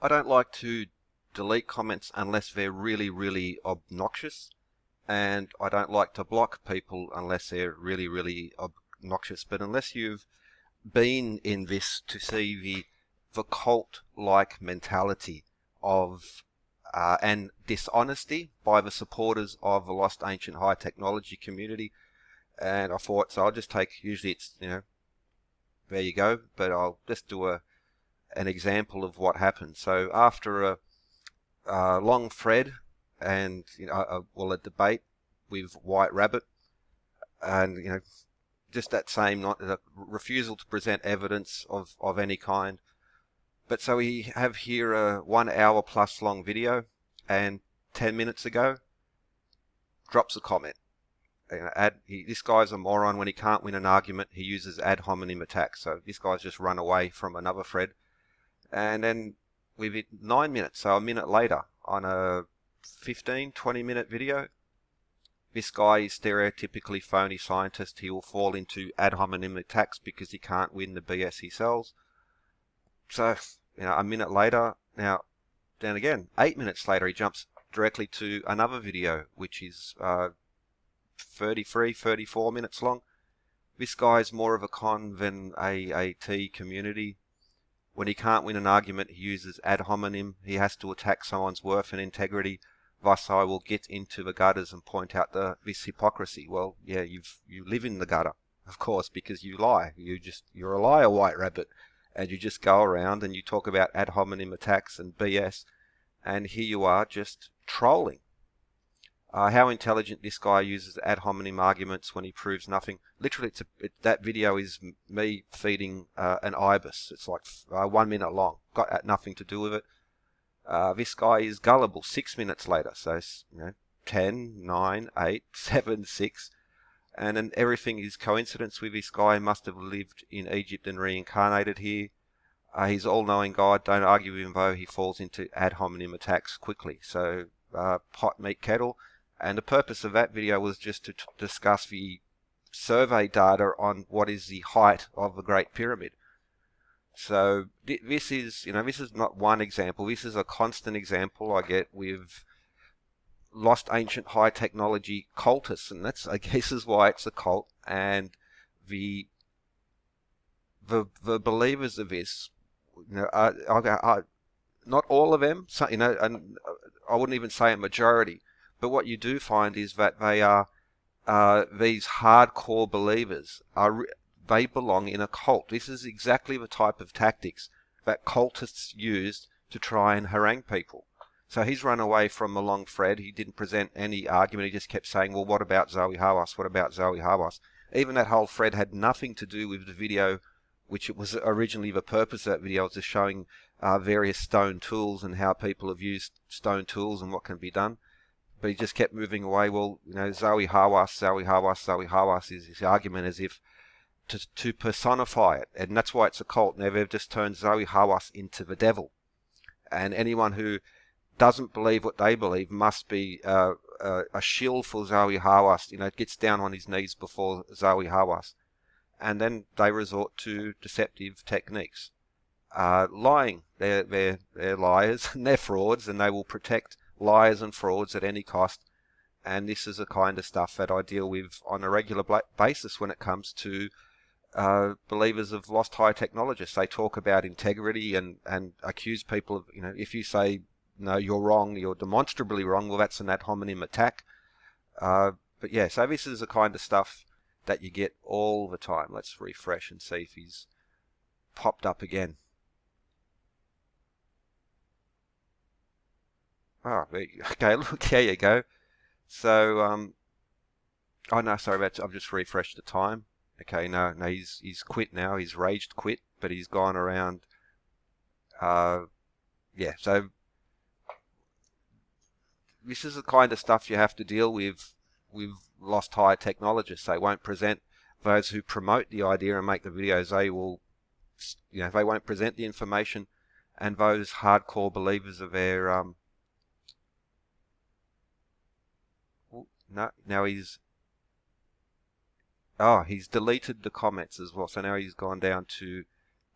I don't like to delete comments unless they're really, really obnoxious, and I don't like to block people unless they're really, really obnoxious. But unless you've been in this to see the cult-like mentality of and dishonesty by the supporters of the lost ancient high technology community, and I thought so. I'll just take. Usually it's there you go, but I'll just do an example of what happened. So after a long thread and a debate with White Rabbit, and just that same not refusal to present evidence of any kind. But so we have here a 1 hour plus long video, and 10 minutes ago drops a comment. This guy's a moron. When he can't win an argument, he uses ad hominem attacks. So this guy's just run away from another thread. And then with it 9 minutes, so a minute later, on a 15, 20-minute video, this guy is stereotypically phony scientist. He will fall into ad hominem attacks because he can't win the BS he sells. So, a minute later, now, then again, 8 minutes later, he jumps directly to another video, which is 33, 34 minutes long. This guy's more of a con than AAT community. When he can't win an argument, he uses ad hominem. He has to attack someone's worth and integrity. Thus, I will get into the gutters and point out this hypocrisy. Well, yeah, you live in the gutter, of course, because you lie. You're a liar, White Rabbit, and you just go around and you talk about ad hominem attacks and BS, and here you are just trolling. How intelligent this guy uses ad hominem arguments when he proves nothing. Literally, that video is me feeding an ibis. It's like 1 minute long. Got nothing to do with it. This guy is gullible 6 minutes later. So, 10, 9, 8, 7, 6. And then everything is coincidence with this guy. Must have lived in Egypt and reincarnated here. He's all-knowing God. Don't argue with him, though. He falls into ad hominem attacks quickly. So, pot, meat, kettle. And the purpose of that video was just to discuss the survey data on what is the height of the Great Pyramid. So this is not one example. This is a constant example I get with lost ancient high technology cultists, and that's, I guess, is why it's a cult. And the believers of this, not all of them, so, and I wouldn't even say a majority. But what you do find is that they are these hardcore believers. They belong in a cult. This is exactly the type of tactics that cultists used to try and harangue people. So he's run away from a long thread. He didn't present any argument. He just kept saying, well, what about Zoe Hawass? What about Zoe Hawass? Even that whole thread had nothing to do with the video, which it was originally the purpose of that video was just showing various stone tools and how people have used stone tools and what can be done. But he just kept moving away. Well, Zoe Hawass, Zoe Hawass, Zoe Hawass is his argument, as if to personify it. And that's why it's a cult. Now they've just turned Zoe Hawass into the devil. And anyone who doesn't believe what they believe must be a shill for Zoe Hawass. Gets down on his knees before Zoe Hawass. And then they resort to deceptive techniques. Lying. They're liars and they're frauds, and they will protect liars and frauds at any cost. And this is the kind of stuff that I deal with on a regular basis when it comes to believers of lost high technologists. They talk about integrity and accuse people of, if you say, no, you're wrong, you're demonstrably wrong, well, that's an ad hominem attack. But yeah, so this is the kind of stuff that you get all the time. Let's refresh and see if he's popped up again. Oh, okay, look, there you go. So, oh no, sorry I've just refreshed the time. Okay, no, he's quit now. He's raged quit, but he's gone around. Yeah, so this is the kind of stuff you have to deal with lost high technologists. They won't present those who promote the idea and make the videos. They will, they won't present the information, and those hardcore believers of their no, now he's deleted the comments as well. So now he's gone down to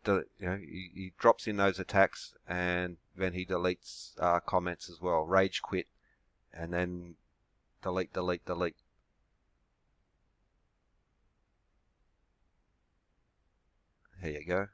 he drops in those attacks, and then he deletes comments as well. Rage quit, and then delete, delete, delete. Here you go.